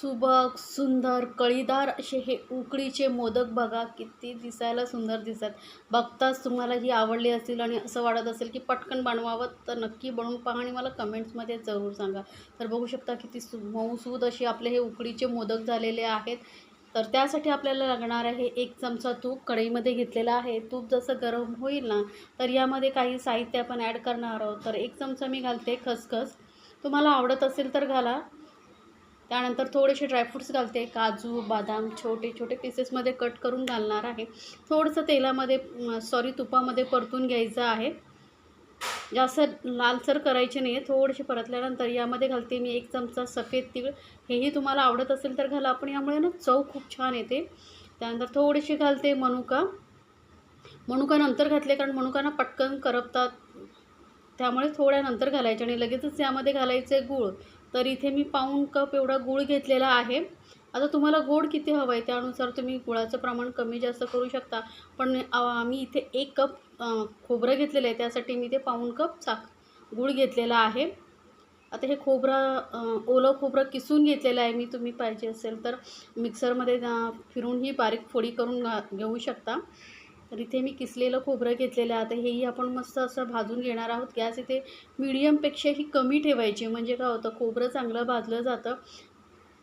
सुबक सुंदर कळीदार असे हे उकडीचे मोदक बघा, किती दिसायला सुंदर दिसतात. बघताच तुम्हाला ही आवडली असतील आणि असं वाटत असेल की पटकन बनवावं, तर नक्की बनवून पहा आणि मला कमेंट्समध्ये जरूर सांगा. तर बघू शकता किती मऊसूद असे आपले हे उकडीचे मोदक झालेले आहेत. तर त्यासाठी आपल्याला लागणार आहे 1 चमचा तूप कढईमध्ये घेतलेला आहे. तूप जसं गरम होईल ना, तर यामध्ये काही साहित्य आपण ॲड करणार आहोत. तर 1 चमचा मी घालते खसखस, तुम्हाला आवडत असेल तर घाला. त्यानंतर थोडेसे ड्रायफ्रूट्स घालते, काजू बदाम छोटे छोटे पीसेसमध्ये कट करून घालणार आहे. थोडंसं तेलामध्ये तुपामध्ये परतून घ्यायचं आहे. जास्त लालसर करायचे नाही आहे. थोडेसे परतल्यानंतर यामध्ये घालते मी 1 चमचा सफेद तीळ. हेही तुम्हाला आवडत असेल तर घाला, पण यामुळे ना चव खूप छान येते. त्यानंतर थोडीशी घालते मनुका. मनुका नंतर घातले, कारण मनुका पटकन करपतात, त्यामुळे थोड्या नंतर घालायचे. आणि लगेचच यामध्ये घालायचे गूळ. तर इथे मी पाऊण कप एवढा गूळ घेतलेला आहे. आता तुम्हाला गोड किती हवं आहे त्यानुसार तुम्ही गुळाचं प्रमाण कमी जास्त करू शकता. पण मी इथे 1 कप खोबरं घेतलेलं आहे, त्यासाठी मी ते पाऊण कप गूळ घेतलेला आहे. आता हे ओलं खोबरं किसून घेतलेलं आहे मी. तुम्ही पाहिजे असेल तर मिक्सरमध्ये फिरून ही बारीक फोडी करून घेऊ शकता. तर इथे मी किसलेलं खोबरं घेतलेलं आहे. आता हेही आपण मस्त असं भाजून घेणार आहोत. गॅस इथे मीडियमपेक्षाही कमी ठेवायची, म्हणजे काय होतं खोबरं चांगलं भाजलं जातं.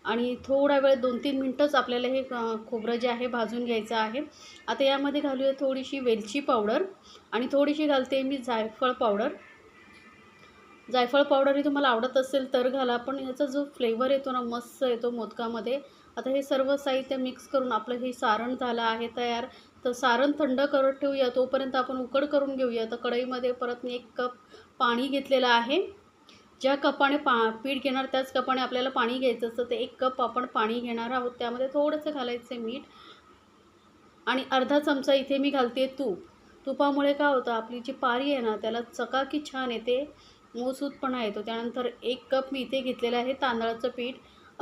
आणि थोडा वेळ 2-3 मिनटंच आपल्याला हे खोबरं जे आहे भाजून घ्यायचं आहे. आता यामध्ये घालूया थोडीशी वेलची पावडर आणि थोडीशी घालते मी जायफळ पावडर. जायफळ पावडरही तुम्हाला आवडत असेल तर घाला, पण याचा जो फ्लेवर येतो ना मस्त येतो मोदकामध्ये. आता हे सर्व साहित्य मिक्स करून आपलं हे सारण झालं आहे तयार. तर सारण थंड करत ठेवूया, तोपर्यंत आपण उकड करून घेऊया. तर कढईमध्ये परत मी 1 कप पाणी घेतलेलं आहे. ज्या कपाने पीठ घेणार त्याच कपाने आपल्याला पाणी घ्यायचं असतं. ते 1 कप आपण पाणी घेणार आहोत. त्यामध्ये थोडंसं घालायचं मीठ आणि अर्धा चमचा इथे मी घालते तूप. तुपामुळे काय होतं, आपली जी पारी आहे ना त्याला चकाकी छान येते, मऊसूदपणा येतो. त्यानंतर 1 कप मी इथे घेतलेलं आहे तांदळाचं पीठ.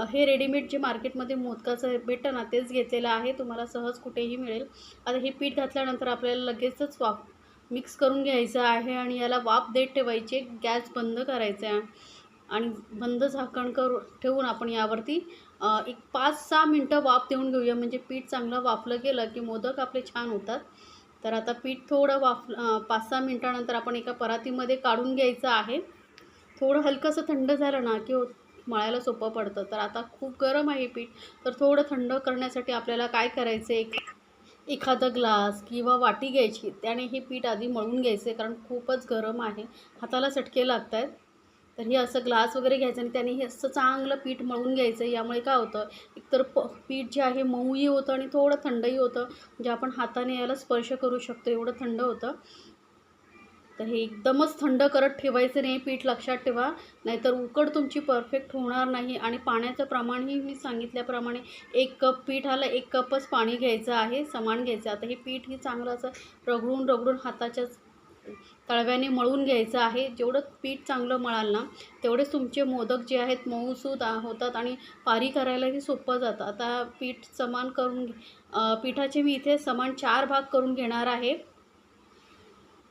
हे रेडीमेड जे मार्केटमध्ये मोदकाचं भेटतं ना तेच घेतलेलं आहे, तुम्हाला सहज कुठेही मिळेल. आता हे पीठ घातल्यानंतर आपल्याला लगेचच मिक्स करून घ्यायचं आहे आणि याला वाफ देत ठेवायची. गॅस बंद करायचा आहे आणि बंद झाकण ठेवून आपण यावरती एक 5-6 मिनटं वाफ देऊन घेऊया. म्हणजे पीठ चांगलं वाफलं गेलं की मोदक आपले छान होतात. तर आता पीठ थोडं 5-6 मिनटानंतर आपण एका परातीमध्ये काढून घ्यायचं आहे. थोडं हलकंसं थंड झालं ना की मळायला सोपं पडतं. तर आता खूप गरम आहे पीठ, तर थोडं थंड करण्यासाठी आपल्याला काय करायचं आहे, एखादा ग्लास किंवा वाटी घ्यायची, त्याने हे पीठ आधी मळून घ्यायचं आहे, कारण खूपच गरम आहे, हाताला चटके लागत आहेत. तर हे असं ग्लास वगैरे घ्यायचं आणि त्याने हे असं चांगलं पीठ मळून घ्यायचं. यामुळे काय होतं, एकतर पीठ जे आहे मऊही होतं आणि थोडं थंडही होतं, म्हणजे आपण हाताने याला स्पर्श करू शकतो, एवढं थंड होतं. तर हे एकदमच थंड करत ठेवायचं नाही पीठ, लक्षात ठेवा, नाहीतर उकड तुमची परफेक्ट होणार नाही. आणि पाण्याचं प्रमाणही मी सांगितल्याप्रमाणे 1 कप पीठाला 1 कपच पाणी घ्यायचं आहे, समान घ्यायचं. आता हे पीठ चांगलं असं रगडून रगडून हाताच्या तळव्याने मळून घ्यायचं आहे. जेवढं पीठ चांगलं मळाल ना तेवढेच तुमचे मोदक जे आहेत मऊसूद होतात आणि पारी करायलाही सोपं जातं. आता पीठ समान करून पिठाचे मी इथे समान 4 भाग करून घेणार आहे.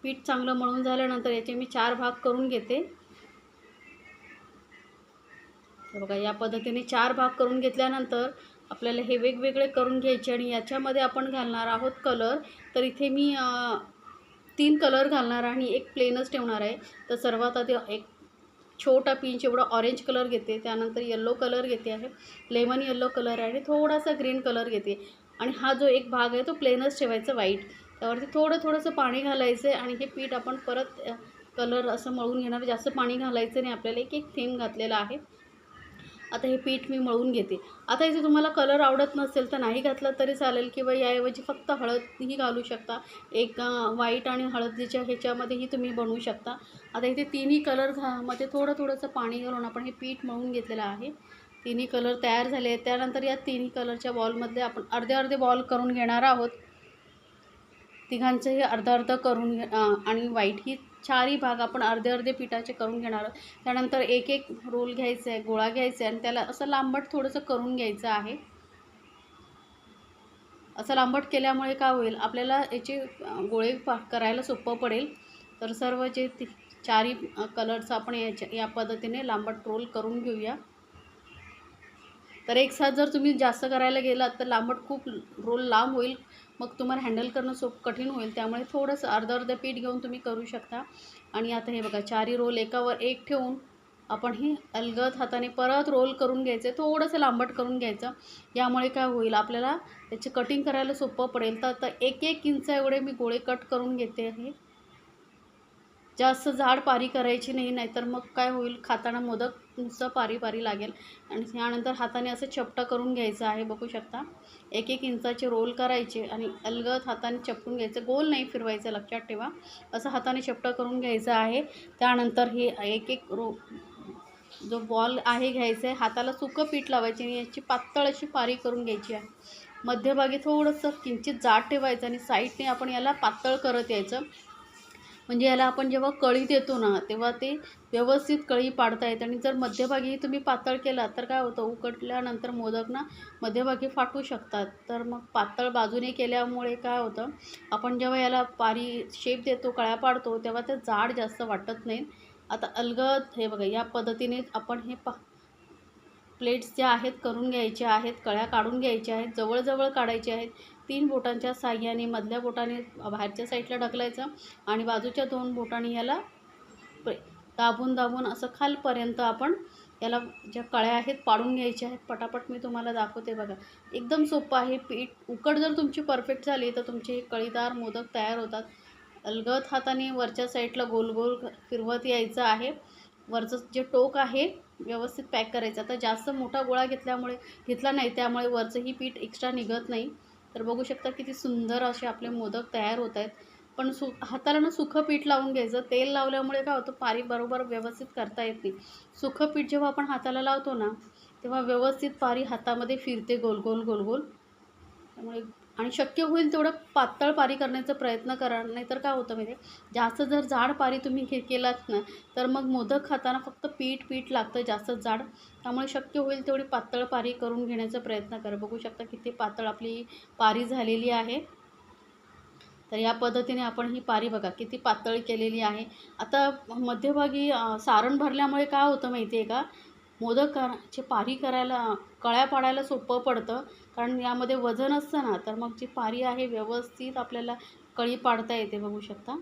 पीठ चांगलं मळून झाल्यानंतर याचे मी 4 भाग करून घेते. तर बघा या पद्धतीने 4 भाग करून घेतल्यानंतर आपल्याला हे वेगवेगळे करून घ्यायचे आणि याच्यामध्ये आपण घालणार आहोत कलर. तर इथे मी 3 कलर घालणार आणि 1 प्लेनच ठेवणार आहे. तर सर्वात आधी एक छोटा पिंच एवढा ऑरेंज कलर घेते, त्यानंतर येलो कलर घेते आहे, लेमन येलो कलर आहे आणि थोडासा ग्रीन कलर घेते. आणि हा जो एक भाग आहे तो प्लेनच ठेवायचा व्हाईट. त्यावरती थोडंसं पाणी घालायचं आहे आणि हे पीठ आपण परत कलर असं मळून घेणार. जास्त पाणी घालायचं नाही आपल्याला, एक थेंब घातलेला आहे. आता हे पीठ मी मळून घेते. आता इथे तुम्हाला कलर आवडत नसेल तर नाही घातला तरी चालेल, किंवा याऐवजी फक्त हळदही घालू शकता. एक व्हाईट आणि हळदीच्या ह्याच्यामध्येही तुम्ही बनवू शकता. आता इथे तिन्ही कलर मध्ये थोडंसं पाणी घालून आपण हे पीठ मळून घेतलेलं आहे. तिन्ही कलर तयार झाले आहेत. त्यानंतर या तिन्ही कलरच्या बॉलमध्ये आपण अर्धे बॉल करून घेणार आहोत. तिघांचंही अर्धा करून आणि व्हाईट ही 4ही भाग आपण अर्धे पिठाचे करून घेणार आहोत. त्यानंतर एक रोल घ्यायचा आहे, गोळा घ्यायचा आहे आणि त्याला असं लांबट थोडंसं करून घ्यायचं आहे. असं लांबट केल्यामुळे काय होईल, आपल्याला याचे गोळे करायला सोपं पडेल. तर सर्व जे 4ही कलरचं आपण या पद्धतीने लांबट रोल करून घेऊया. तर एक साथ जर तुम्ही जास्त करायला गेलात तर खूप रोल लांब होईल, मग तुम्हाला हँडल करणं कठीण होईल. त्यामुळे थोडंसं अर्धं पीठ घेऊन तुम्ही करू शकता. आणि आता हे बघा 4ही रोल एकावर एक ठेवून आपण हे अलगद हाताने परत रोल करून घ्यायचे, थोडंसं लांबट करून घ्यायचं. यामुळे काय होईल, आपल्याला त्याची कटिंग करायला सोपं पडेल. तर आता 1-1 इंच एवढे मी गोळे कट करून घेते आहे. जास्त जाड पारी करायची नाही, नाहीतर मग काय होईल, खाताना मोदक नुसतं पारी लागेल. आणि त्यानंतर हाताने असं चपटा करून घ्यायचं आहे. बघू शकता 1-1 इंचाचे रोल करायचे आणि अलगद हाताने चपटून घ्यायचं. गोल नाही फिरवायचं, लक्षात ठेवा. असं हाताने चपटा करून घ्यायचं आहे. त्यानंतर हे एक जो बॉल आहे घ्यायचा आहे, हाताला सुकं पीठ लावायचे आणि याची पातळ अशी पारी करून घ्यायची आहे. मध्यभागी थोडंसं किंचित जाड ठेवायचं आणि साईडने आपण याला पातळ करत यायचं. म्हणजे याला आपण जेव्हा कळी देतो ना, तेव्हा ते व्यवस्थित कळी पाडता येते. आणि जर मध्यभागी तुम्ही पातळ केला तर काय होतं, उकडल्यानंतर मोदक ना मध्यभागी फाटू शकतात. तर मग पातळ बाजूने केल्यामुळे काय होतं, आपण जेव्हा याला शेप देतो, कळ्या पाडतो, तेव्हा ते जाड जास्त वाटत नाहीत. आता अलगद हे बघा, या पद्धतीने आपण हे प्लेट्स ज्या आहेत करून घ्यायच्या आहेत, कळ्या काढून घ्यायच्या आहेत, जवळ काढायच्या आहेत. 3 बोटांच्या साहाय्याने मधल्या बोटाने बाहेरच्या साईडला ढकलायचं आणि बाजूच्या 2 बोटांनी याला दाबून असं खालपर्यंत आपण याला ज्या कळ्या आहेत पाडून घ्यायच्या आहेत. पटापट मी तुम्हाला दाखवते बघा. एकदम सोपं आहे. उकड जर तुमची परफेक्ट झाली तर तुमचे हे कळीदार मोदक तयार होतात. अलगद हाताने वरच्या साईडला गोल फिरवत यायचं आहे. वरचं जे टोक आहे व्यवस्थित पॅक करायचं. आता जास्त मोठा गोळा घेतला नाही, त्यामुळे वरचंही पीठ एक्स्ट्रा निघत नाही. तर बघू शकता किती सुंदर असे आपले मोदक तयार होत आहेत. पण हाताला ना सुखं पीठ लावून घ्यायचं. तेल लावल्यामुळे काय होतं, पारी बरोबर व्यवस्थित करता येत नाही. सुखं पीठ जेव्हा आपण हाताला लावतो ना, तेव्हा व्यवस्थित पारी हातामध्ये फिरते गोल. त्यामुळे आणि शक्य होईल तेवढं पातळ पारी करण्याचा प्रयत्न करा. नाहीतर काय होतं माहिती आहे, जास्त जर जाड पारी तुम्ही केलात ना, तर मग मोदक खाताना फक्त पीठ लागतं जास्त जाड. त्यामुळे शक्य होईल तेवढी पातळ पारी करून घेण्याचा प्रयत्न करा. बघू शकता किती पातळ आपली पारी झालेली आहे. तर या पद्धतीने आपण ही पारी बघा किती पातळ केलेली आहे. आता मध्यभागी सारण भरल्यामुळे काय होतं माहिती आहे का, मोदकाची पारी करायला, कळ्या पाडायला सोपं पडतं. कारण यामध्ये वजन असतं ना, तर मग जी पारी आहे व्यवस्थित आपल्याला कळी पाडता येते. बघू शकता.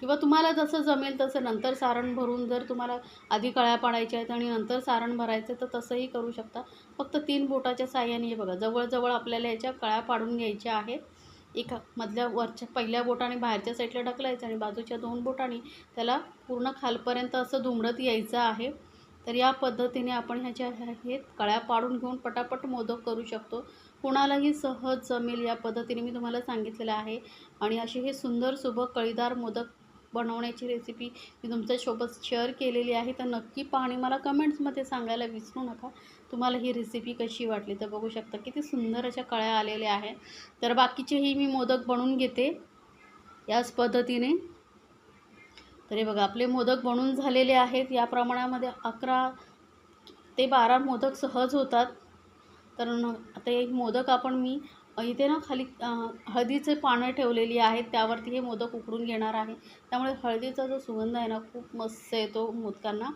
किंवा तुम्हाला जसं जमेल तसं नंतर सारण भरून, जर तुम्हाला आधी कळ्या पाडायच्या आहेत आणि नंतर सारण भरायचं तर तसंही करू शकता. फक्त 3 बोटाच्या साहाय्याने हे बघा जवळ आपल्याला याच्या कळ्या पाडून घ्यायच्या आहेत. मधल्या वरच्या पहिल्या बोटाने बाहेरच्या साईडला ढकलायचं आणि बाजूच्या 2 बोटांनी त्याला पूर्ण खालपर्यंत असं दुमडत यायचं आहे. तर या पद्धतीने आपण ह्याच्या कळ्या पाडून घेऊन पटापट मोदक करू शकतो. कुणालाही सहज जमेल या पद्धतीने मी तुम्हाला सांगितलेलं आहे. आणि असे हे सुंदर सुबक कळीदार मोदक बनवण्याची रेसिपी मी तुमच्यासोबत शेअर केलेली आहे. तर नक्की पहा आणि मला कमेंट्समध्ये सांगायला विसरू नका तुम्हाला ही रेसिपी कशी वाटली. तर बघू शकता किती सुंदर अशा कळ्या आलेल्या आहेत. तर बाकीचेही मी मोदक बनवून घेते याच पद्धतीने. तर हे बघा आपले मोदक बनवून झालेले आहेत. या प्रमाणामध्ये 11 ते 12 मोदक सहज होतात. तर आता एक मोदक मी इथे ना खाली हळदीचे पानं ठेवलेली आहेत, त्यावरती हे मोदक उकडून घेणार आहे. त्यामुळे हळदीचा जो सुगंध आहे ना खूप मस्त येतो मोदकांना.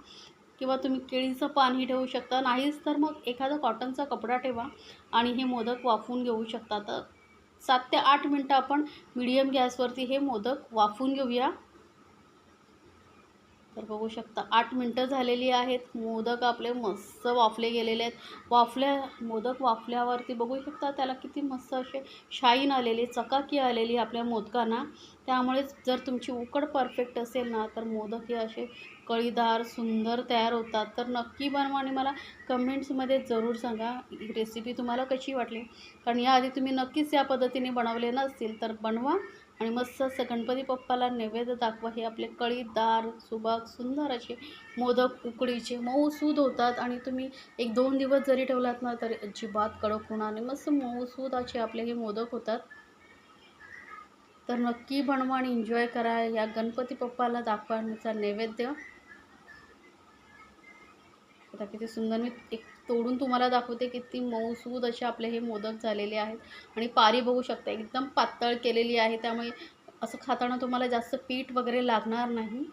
किंवा तुम्ही केळीचं पानही ठेवू शकता, नाहीच तर मग एखादा कॉटनचा कपडा ठेवा आणि हे मोदक वाफवून घेऊ शकता. तर 7 ते 8 मिनटं आपण मीडियम गॅसवरती हे मोदक वाफवून घेऊया. तर बघू शकता 8 मिनटं झालेली आहेत. मोदक आपले मस्त वाफले गेलेले आहेत. मोदक वाफल्यावरती बघू शकता त्याला किती मस्त असे शाईन आलेली, चकाकी आलेली आपल्या मोदकांना. त्यामुळे जर तुमची उकड परफेक्ट असेल ना, तर मोदक हे असे कळीदार सुंदर तयार होतात. तर नक्की बनवा आणि मला कमेंट्समध्ये जरूर सांगा ही रेसिपी तुम्हाला कशी वाटली. कारण याआधी तुम्ही नक्कीच या पद्धतीने बनवले नसतील तर बनवा आणि मस्त असं गणपती बाप्पाला नैवेद्य दाखवा. हे आपले कळीदार सुबक सुंदर असे मोदक उकडीचे मऊसूद होतात आणि तुम्ही 1-2 दिवस जरी ठेवलात ना तरी अजिबात कडक होणार नाही. मस्त मऊसूद असे आपले हे मोदक होतात. तर नक्की बनवा आणि एन्जॉय करा. या गणपती बाप्पाला दाखवण्याचा नैवेद्य. आता किती सुंदर मी एक तोडून तुम्हाला दाखवते. किती मऊसूद असे आपले हे मोदक झालेले आहेत. आणि पारी बघू शकता एकदम पातळ केलेली आहे, त्यामुळे असं खाताना तुम्हाला जास्त पीठ वगैरे लागणार नाही.